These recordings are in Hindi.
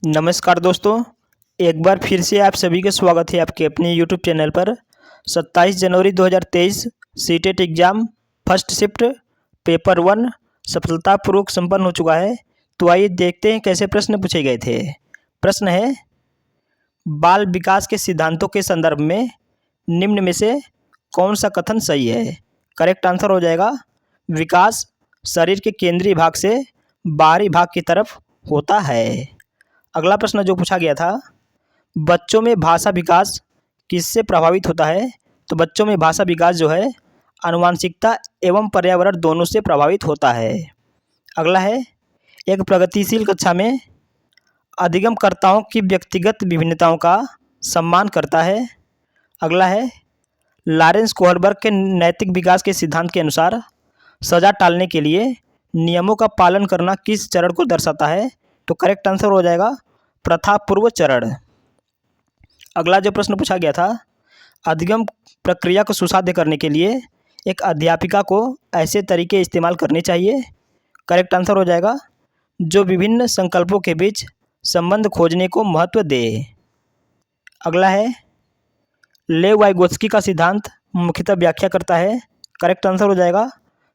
नमस्कार दोस्तों, एक बार फिर से आप सभी का स्वागत है आपके अपने यूट्यूब चैनल पर। 27 जनवरी 2023 CTET exam first shift paper 1 सफलतापूर्वक संपन्न हो चुका है। तो आइए देखते हैं कैसे प्रश्न पूछे गए थे। प्रश्न है, बाल विकास के सिद्धांतों के संदर्भ में निम्न में से कौन सा कथन सही है। करेक्ट आंसर हो जाएगा, विकास शरीर के केंद्रीय भाग से बाहरी भाग की तरफ होता है। अगला प्रश्न जो पूछा गया था, बच्चों में भाषा विकास किससे प्रभावित होता है। तो बच्चों में भाषा विकास जो है आनुवांशिकता एवं पर्यावरण दोनों से प्रभावित होता है। अगला है, एक प्रगतिशील कक्षा में अधिगमकर्ताओं की व्यक्तिगत विभिन्नताओं का सम्मान करता है। अगला है, लॉरेंस कोहलबर्ग के नैतिक विकास के सिद्धांत के अनुसार सजा टालने के लिए नियमों का पालन करना किस चरण को दर्शाता है। तो करेक्ट आंसर हो जाएगा, प्रथा पूर्व चरण। अगला जो प्रश्न पूछा गया था, अधिगम प्रक्रिया को सुसाध्य करने के लिए एक अध्यापिका को ऐसे तरीके इस्तेमाल करने चाहिए। करेक्ट आंसर हो जाएगा, जो विभिन्न संकल्पों के बीच संबंध खोजने को महत्व दे। अगला है, लेव वाइगोत्स्की का सिद्धांत मुख्यतः व्याख्या करता है। करेक्ट आंसर हो जाएगा,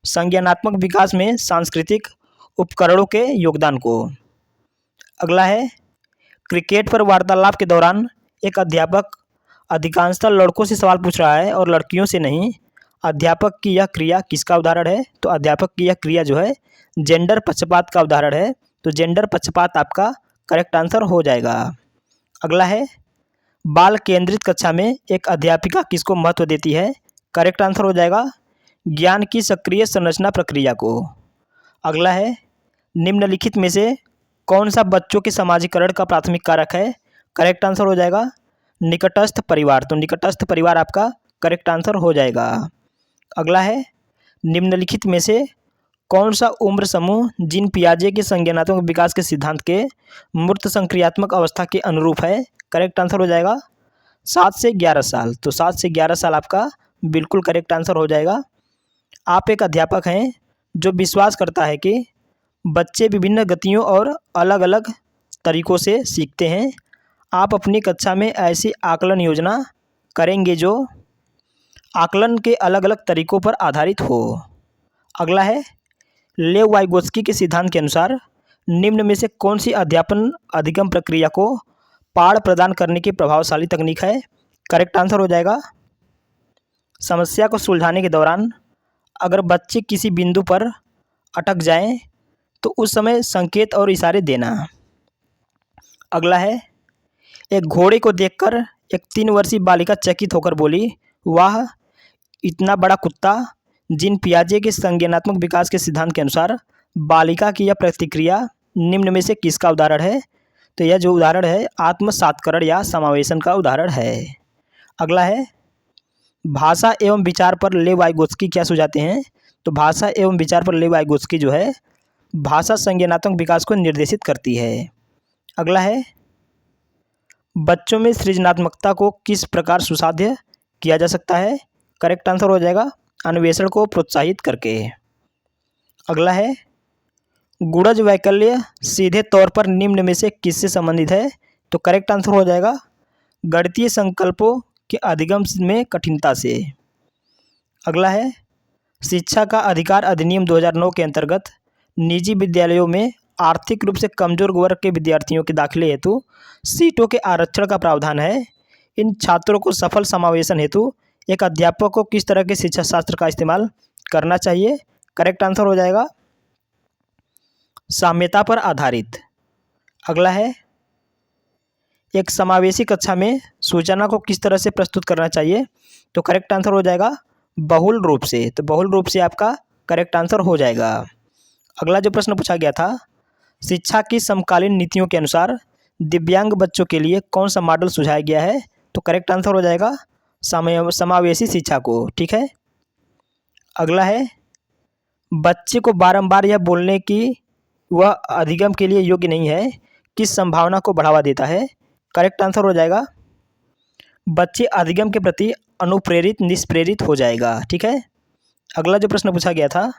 संज्ञानात्मक विकास में सांस्कृतिक उपकरणों के योगदान को। अगला है, क्रिकेट पर वार्तालाप के दौरान एक अध्यापक अधिकांशतः लड़कों से सवाल पूछ रहा है और लड़कियों से नहीं। अध्यापक की यह क्रिया किसका उदाहरण है। तो अध्यापक की यह क्रिया जो है जेंडर पक्षपात का उदाहरण है। तो जेंडर पक्षपात आपका करेक्ट आंसर हो जाएगा। अगला है, बाल केंद्रित कक्षा में एक अध्यापिका किसको महत्व देती है। करेक्ट आंसर हो जाएगा, ज्ञान की सक्रिय संरचना प्रक्रिया को। अगला है, निम्नलिखित में से कौन सा बच्चों के समाजीकरण का प्राथमिक कारक है। करेक्ट आंसर हो जाएगा, निकटस्थ परिवार। तो निकटस्थ परिवार आपका करेक्ट आंसर हो जाएगा। अगला है, निम्नलिखित में से कौन सा उम्र समूह जीन पियाजे के संज्ञानात्मक विकास के सिद्धांत के मूर्त संक्रियात्मक अवस्था के अनुरूप है। करेक्ट आंसर हो जाएगा, 7 से 11 साल। तो 7 से 11 साल आपका बिल्कुल करेक्ट आंसर हो जाएगा। आप एक अध्यापक हैं जो विश्वास करता है कि बच्चे विभिन्न गतियों और अलग अलग तरीक़ों से सीखते हैं। आप अपनी कक्षा में ऐसी आकलन योजना करेंगे जो आकलन के अलग अलग तरीक़ों पर आधारित हो। अगला है, लेव वाइगोत्स्की के सिद्धांत के अनुसार निम्न में से कौन सी अध्यापन अधिगम प्रक्रिया को पाठ प्रदान करने की प्रभावशाली तकनीक है। करेक्ट आंसर हो जाएगा, समस्या को सुलझाने के दौरान अगर बच्चे किसी बिंदु पर अटक जाएं तो उस समय संकेत और इशारे देना। अगला है, एक घोड़े को देखकर एक 3 वर्षीय बालिका चकित होकर बोली, वाह इतना बड़ा कुत्ता। जीन पियाजे के संज्ञानात्मक विकास के सिद्धांत के अनुसार बालिका की यह प्रतिक्रिया निम्न में से किसका उदाहरण है। तो यह जो उदाहरण है आत्मसात्करण या समावेशन का उदाहरण है। अगला है, भाषा एवं विचार पर लेव वाइगोत्स्की क्या सुझाते हैं। तो भाषा एवं विचार पर लेव वाइगोत्स्की जो है भाषा संज्ञानात्मक विकास को निर्देशित करती है। अगला है, बच्चों में सृजनात्मकता को किस प्रकार सुसाध्य किया जा सकता है। करेक्ट आंसर हो जाएगा, अन्वेषण को प्रोत्साहित करके। अगला है, गुणज वैकल्य सीधे तौर पर निम्न में से किससे संबंधित है। तो करेक्ट आंसर हो जाएगा, गणितीय संकल्पों के अधिगम में कठिनता से। अगला है, शिक्षा का अधिकार अधिनियम 2009 के अंतर्गत निजी विद्यालयों में आर्थिक रूप से कमजोर वर्ग के विद्यार्थियों के दाखिले हेतु सीटों के आरक्षण का प्रावधान है। इन छात्रों को सफल समावेशन हेतु एक अध्यापक को किस तरह के शिक्षा शास्त्र का इस्तेमाल करना चाहिए। करेक्ट आंसर हो जाएगा, साम्यता पर आधारित। अगला है, एक समावेशी कक्षा में सूचना को किस तरह से प्रस्तुत करना चाहिए। तो करेक्ट आंसर हो जाएगा, बहुल रूप से। तो बहुल रूप से आपका करेक्ट आंसर हो जाएगा। अगला जो प्रश्न पूछा गया था, शिक्षा की समकालीन नीतियों के अनुसार दिव्यांग बच्चों के लिए कौन सा मॉडल सुझाया गया है। तो करेक्ट आंसर हो जाएगा, समावेशी शिक्षा को। ठीक है। अगला है, बच्चे को बारंबार यह बोलने की वह अधिगम के लिए योग्य नहीं है किस संभावना को बढ़ावा देता है। करेक्ट आंसर हो जाएगा, बच्चे अधिगम के प्रति अनुप्रेरित निष्प्रेरित हो जाएगा। ठीक है। अगला जो प्रश्न पूछा गया था,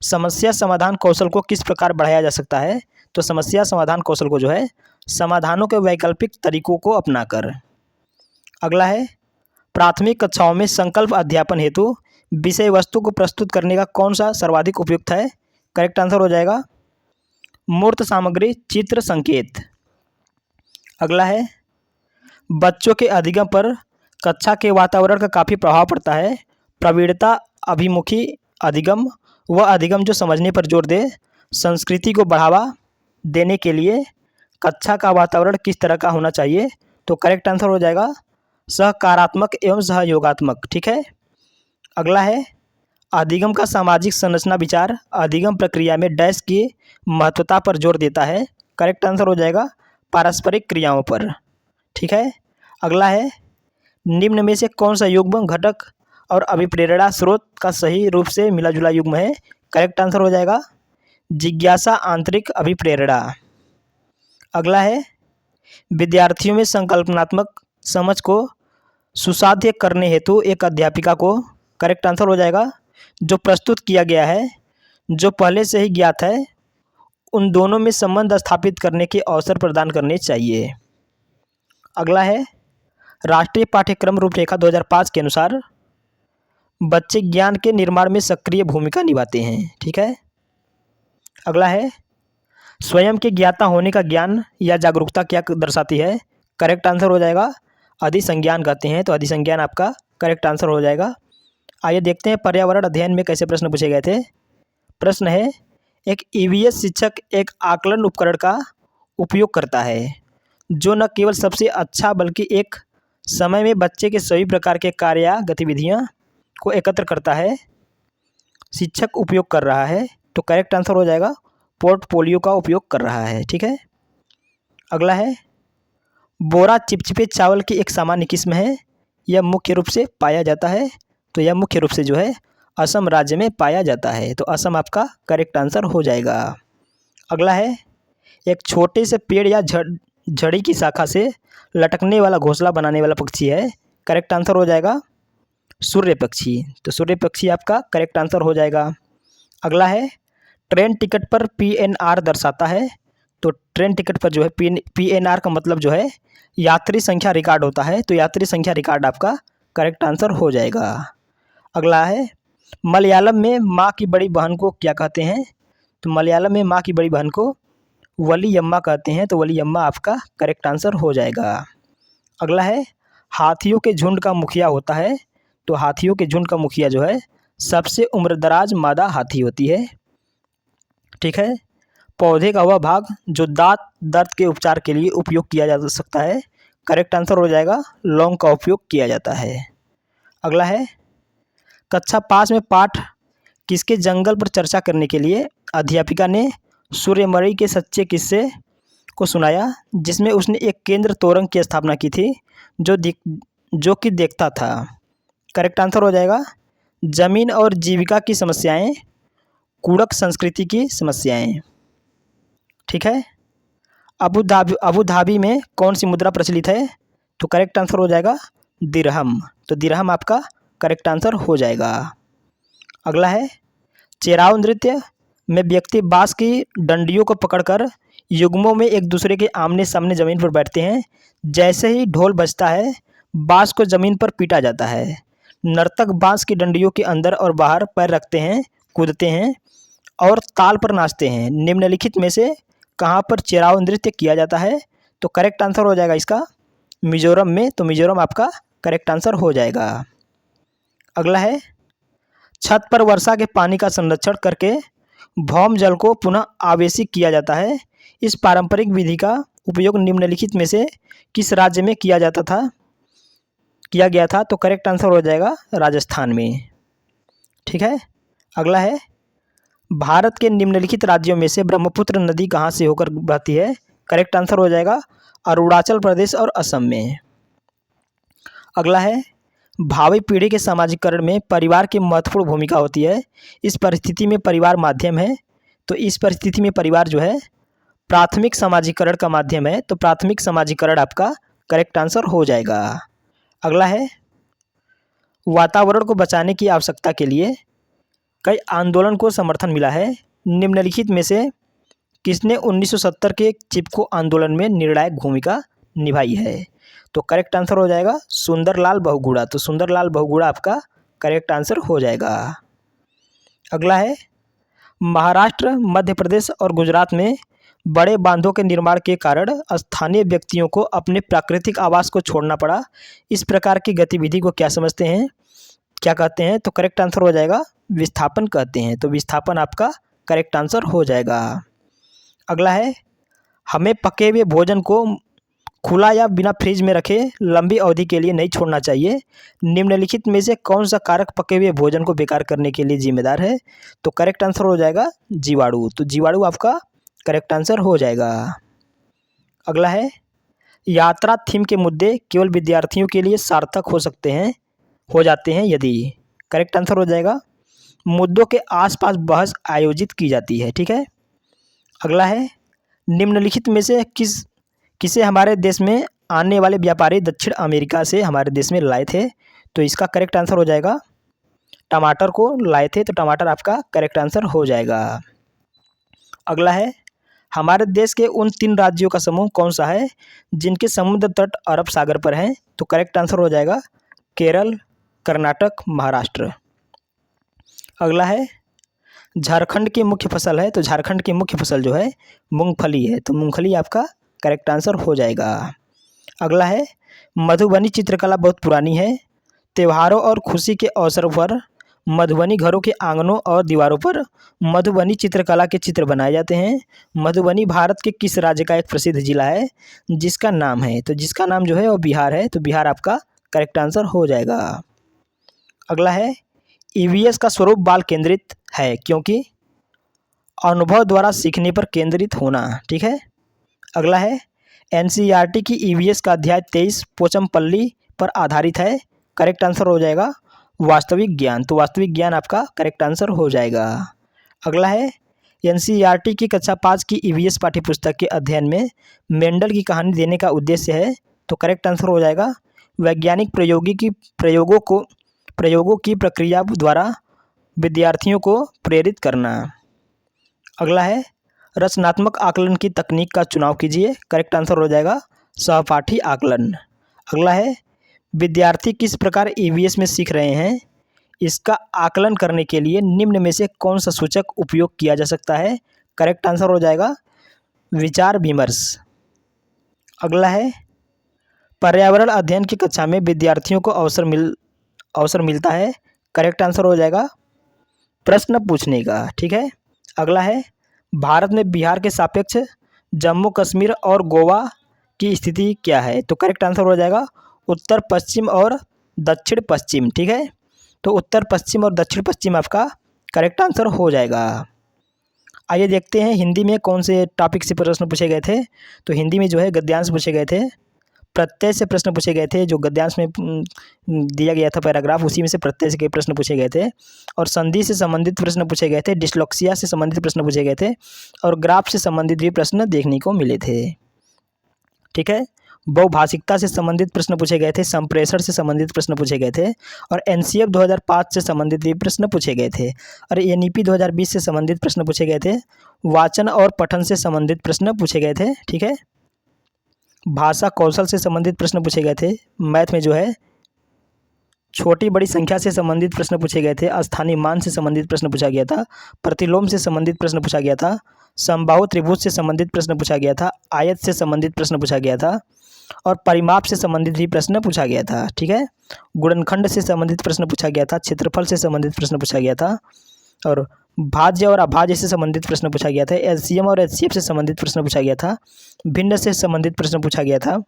समस्या समाधान कौशल को किस प्रकार बढ़ाया जा सकता है। तो समस्या समाधान कौशल को जो है समाधानों के वैकल्पिक तरीकों को अपनाकर। अगला है प्राथमिक कक्षाओं में संकल्प अध्यापन हेतु विषय वस्तु को प्रस्तुत करने का कौन सा सर्वाधिक उपयुक्त है? करेक्ट आंसर हो जाएगा मूर्त सामग्री चित्र संकेत। अगला है बच्चों के अधिगम पर कक्षा के वातावरण का काफ़ी प्रभाव पड़ता है। प्रवीणता अभिमुखी अधिगम वह अधिगम जो समझने पर जोर दे। संस्कृति को बढ़ावा देने के लिए कक्षा का वातावरण किस तरह का होना चाहिए? तो करेक्ट आंसर हो जाएगा सहकारात्मक एवं सहयोगात्मक। ठीक है। अगला है अधिगम का सामाजिक संरचना विचार अधिगम प्रक्रिया में डैश की महत्वता पर जोर देता है। करेक्ट आंसर हो जाएगा पारस्परिक क्रियाओं पर। ठीक है। अगला है निम्न में से कौन सा युग्म घटक और अभिप्रेरणा स्रोत का सही रूप से मिला जुला युग्म है? करेक्ट आंसर हो जाएगा जिज्ञासा आंतरिक अभिप्रेरणा। अगला है विद्यार्थियों में संकल्पनात्मक समझ को सुसाध्य करने हेतु एक अध्यापिका को। करेक्ट आंसर हो जाएगा जो प्रस्तुत किया गया है जो पहले से ही ज्ञात है उन दोनों में संबंध स्थापित करने के अवसर प्रदान करने चाहिए। अगला है राष्ट्रीय पाठ्यक्रम रूपरेखा 2005 के अनुसार बच्चे ज्ञान के निर्माण में सक्रिय भूमिका निभाते हैं। ठीक है। अगला है स्वयं के ज्ञाता होने का ज्ञान या जागरूकता क्या दर्शाती है? करेक्ट आंसर हो जाएगा अधिसंज्ञान कहते हैं, तो अधिसंज्ञान आपका करेक्ट आंसर हो जाएगा। आइए देखते हैं पर्यावरण अध्ययन में कैसे प्रश्न पूछे गए थे। प्रश्न है एक ईवीएस शिक्षक एक आकलन उपकरण का उपयोग करता है जो न केवल सबसे अच्छा बल्कि एक समय में बच्चे के सभी प्रकार के कार्य या गतिविधियाँ को एकत्र करता है। शिक्षक उपयोग कर रहा है, तो करेक्ट आंसर हो जाएगा पोर्टफोलियो का उपयोग कर रहा है। ठीक है। अगला है बोरा चिपचिपे चावल की एक सामान्य किस्म है। यह मुख्य रूप से पाया जाता है, तो यह मुख्य रूप से जो है असम राज्य में पाया जाता है, तो असम आपका करेक्ट आंसर हो जाएगा। अगला है एक छोटे से पेड़ या झड़ी की शाखा से लटकने वाला घोंसला बनाने वाला पक्षी है। करेक्ट आंसर हो जाएगा सूर्य पक्षी, तो सूर्य पक्षी आपका करेक्ट आंसर हो जाएगा। अगला है ट्रेन टिकट पर पीएनआर दर्शाता है, तो ट्रेन टिकट पर जो है पीएनआर का मतलब जो है यात्री संख्या रिकॉर्ड होता है, तो यात्री संख्या रिकॉर्ड आपका करेक्ट आंसर हो जाएगा। अगला है मलयालम में माँ की बड़ी बहन को क्या कहते हैं? तो मलयालम में माँ की बड़ी बहन को वलियम्मा कहते हैं, तो वलियम्मा आपका करेक्ट आंसर हो जाएगा। अगला है हाथियों के झुंड का मुखिया होता है, तो हाथियों के झुंड का मुखिया जो है सबसे उम्रदराज मादा हाथी होती है। ठीक है। पौधे का वह भाग जो दांत दर्द के उपचार के लिए उपयोग किया जा सकता है। करेक्ट आंसर हो जाएगा लौंग का उपयोग किया जाता है। अगला है कक्षा 5 में पाठ किसके जंगल पर चर्चा करने के लिए अध्यापिका ने सूर्यमणि के सच्चे किस्से को सुनाया जिसमें उसने एक केंद्र तोरंग की स्थापना की थी जो कि देखता था। करेक्ट आंसर हो जाएगा जमीन और जीविका की समस्याएं कुड़क संस्कृति की समस्याएं। ठीक है। अबू धाबी में कौन सी मुद्रा प्रचलित है? तो करेक्ट आंसर हो जाएगा दिरहम, तो दिरहम आपका करेक्ट आंसर हो जाएगा। अगला है चेराव नृत्य में व्यक्ति बांस की डंडियों को पकड़कर युग्मों में एक दूसरे के आमने सामने ज़मीन पर बैठते हैं। जैसे ही ढोल बजता है बांस को ज़मीन पर पीटा जाता है। नर्तक बांस की डंडियों के अंदर और बाहर पैर रखते हैं, कूदते हैं और ताल पर नाचते हैं। निम्नलिखित में से कहाँ पर चेराव नृत्य किया जाता है? तो करेक्ट आंसर हो जाएगा इसका मिजोरम में, तो मिजोरम आपका करेक्ट आंसर हो जाएगा। अगला है छत पर वर्षा के पानी का संरक्षण करके भौम जल को पुनः आवेशित किया जाता है। इस पारंपरिक विधि का उपयोग निम्नलिखित में से किस राज्य में किया गया था? तो करेक्ट आंसर हो जाएगा राजस्थान में। ठीक है। अगला है भारत के निम्नलिखित राज्यों में से ब्रह्मपुत्र नदी कहाँ से होकर बहती है? करेक्ट आंसर हो जाएगा अरुणाचल प्रदेश और असम में। अगला है भावी पीढ़ी के सामाजिकरण में परिवार की महत्वपूर्ण भूमिका होती है। इस परिस्थिति में परिवार माध्यम है, तो इस परिस्थिति में परिवार जो है प्राथमिक सामाजिकरण का माध्यम है, तो प्राथमिक सामाजिकरण आपका करेक्ट आंसर हो जाएगा। अगला है वातावरण को बचाने की आवश्यकता के लिए कई आंदोलन को समर्थन मिला है। निम्नलिखित में से किसने 1970 के चिपको आंदोलन में निर्णायक भूमिका निभाई है? तो करेक्ट आंसर हो जाएगा सुंदरलाल बहुगुणा। तो सुंदरलाल बहुगुणा आपका करेक्ट आंसर हो जाएगा। अगला है, महाराष्ट्र, मध्य प्रदेश और गुजरात में बड़े बांधों के निर्माण के कारण स्थानीय व्यक्तियों को अपने प्राकृतिक आवास को छोड़ना पड़ा। इस प्रकार की गतिविधि को क्या समझते हैं, क्या कहते हैं? तो करेक्ट आंसर हो जाएगा विस्थापन कहते हैं। तो विस्थापन आपका करेक्ट आंसर हो जाएगा। अगला है, हमें पके हुए भोजन को खुला या बिना फ्रिज में रखे लंबी अवधि के लिए नहीं छोड़ना चाहिए। निम्नलिखित में से कौन सा कारक पके हुए भोजन को बेकार करने के लिए जिम्मेदार है? तो करेक्ट आंसर हो जाएगा जीवाणु। तो जीवाणु आपका करेक्ट आंसर हो जाएगा। अगला है, यात्रा थीम के मुद्दे केवल विद्यार्थियों के लिए सार्थक हो जाते हैं यदि। करेक्ट आंसर हो जाएगा मुद्दों के आसपास बहस आयोजित की जाती है। ठीक है। अगला है, निम्नलिखित में से किसे हमारे देश में आने वाले व्यापारी दक्षिण अमेरिका से हमारे देश में लाए थे? तो इसका करेक्ट आंसर हो जाएगा टमाटर को लाए थे। तो टमाटर आपका करेक्ट आंसर हो जाएगा। अगला है, हमारे देश के उन 3 राज्यों का समूह कौन सा है जिनके समुद्र तट अरब सागर पर हैं? तो करेक्ट आंसर हो जाएगा केरल, कर्नाटक, महाराष्ट्र। अगला है, झारखंड की मुख्य फसल है। तो झारखंड की मुख्य फसल जो है मूंगफली है। तो मूंगफली आपका करेक्ट आंसर हो जाएगा। अगला है, मधुबनी चित्रकला बहुत पुरानी है। त्योहारों और खुशी के अवसर पर मधुबनी घरों के आंगनों और दीवारों पर मधुबनी चित्रकला के चित्र बनाए जाते हैं। मधुबनी भारत के किस राज्य का एक प्रसिद्ध जिला है जिसका नाम है? तो जिसका नाम जो है वो बिहार है। तो बिहार आपका करेक्ट आंसर हो जाएगा। अगला है, ईवीएस का स्वरूप बाल केंद्रित है क्योंकि अनुभव द्वारा सीखने पर केंद्रित होना। ठीक है। अगला है, एनसीईआरटी की ईवीएस का अध्याय 23 पोचमपल्ली पर आधारित है। करेक्ट आंसर हो जाएगा वास्तविक ज्ञान। तो वास्तविक ज्ञान आपका करेक्ट आंसर हो जाएगा। अगला है, एनसीईआरटी की कक्षा 5 की ईवीएस पाठ्यपुस्तक के अध्ययन में मेंडल की कहानी देने का उद्देश्य है। तो करेक्ट आंसर हो जाएगा वैज्ञानिक प्रयोगों की प्रक्रिया द्वारा विद्यार्थियों को प्रेरित करना। अगला है, रचनात्मक आकलन की तकनीक का चुनाव कीजिए। करेक्ट आंसर हो जाएगा सहपाठी आकलन। अगला है, विद्यार्थी किस प्रकार ईवीएस में सीख रहे हैं इसका आकलन करने के लिए निम्न में से कौन सा सूचक उपयोग किया जा सकता है? करेक्ट आंसर हो जाएगा विचार विमर्श। अगला है, पर्यावरण अध्ययन की कक्षा में विद्यार्थियों को अवसर मिलता है। करेक्ट आंसर हो जाएगा प्रश्न पूछने का। ठीक है। अगला है, भारत में बिहार के सापेक्ष जम्मू कश्मीर और गोवा की स्थिति क्या है? तो करेक्ट आंसर हो जाएगा उत्तर पश्चिम और दक्षिण पश्चिम। ठीक है। तो उत्तर पश्चिम और दक्षिण पश्चिम आपका करेक्ट आंसर हो जाएगा। आइए देखते हैं हिंदी में कौन से टॉपिक से प्रश्न पूछे गए थे। तो हिंदी में जो है गद्यांश पूछे गए थे, प्रत्यय से प्रश्न पूछे गए थे। जो गद्यांश में दिया गया था पैराग्राफ उसी में से प्रत्यय से के प्रश्न पूछे गए थे, और संधि से संबंधित प्रश्न पूछे गए थे, डिस्लेक्सिया से संबंधित प्रश्न पूछे गए थे, और ग्राफ से संबंधित भी प्रश्न देखने को मिले थे। ठीक है। बहुभाषिकता से संबंधित प्रश्न पूछे गए थे, संप्रेषण से संबंधित प्रश्न पूछे गए थे, और एनसीएफ 2005 से संबंधित भी प्रश्न पूछे गए थे, और एनईपी 2020 से संबंधित प्रश्न पूछे गए थे। वाचन और पठन से संबंधित प्रश्न पूछे गए थे। ठीक है। भाषा कौशल से संबंधित प्रश्न पूछे गए थे। मैथ में जो है छोटी बड़ी संख्या से संबंधित प्रश्न पूछे गए थे। स्थानीय मान से संबंधित प्रश्न पूछा गया था। प्रतिलोम से संबंधित प्रश्न पूछा गया था। समबाहु त्रिभुज से संबंधित प्रश्न पूछा गया था। आयत से संबंधित प्रश्न पूछा गया था, और परिमाप से संबंधित भी प्रश्न पूछा गया था। ठीक है। गुणनखंड से संबंधित प्रश्न पूछा गया था। क्षेत्रफल से संबंधित प्रश्न पूछा गया था, और भाज्य और अभाज्य से संबंधित प्रश्न पूछा गया था। एलसीएम और एचसीएफ से संबंधित प्रश्न पूछा गया था। भिन्न से संबंधित प्रश्न पूछा गया था,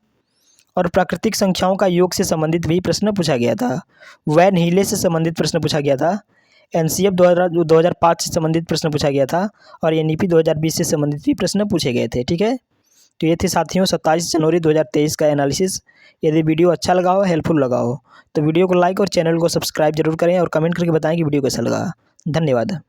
और प्राकृतिक संख्याओं का योग से संबंधित भी प्रश्न पूछा गया था। वैन हीले से संबंधित प्रश्न पूछा गया था। एनसीएफ 2005 से संबंधित प्रश्न पूछा गया था, और एनईपी 2020 से संबंधित भी प्रश्न पूछे गए थे। ठीक है। तो ये थे साथियों 27 जनवरी 2023 का एनालिसिस। यदि वीडियो अच्छा लगा हो, हेल्पफुल लगा हो, तो वीडियो को लाइक और चैनल को सब्सक्राइब जरूर करें, और कमेंट करके बताएं कि वीडियो कैसा लगा। धन्यवाद।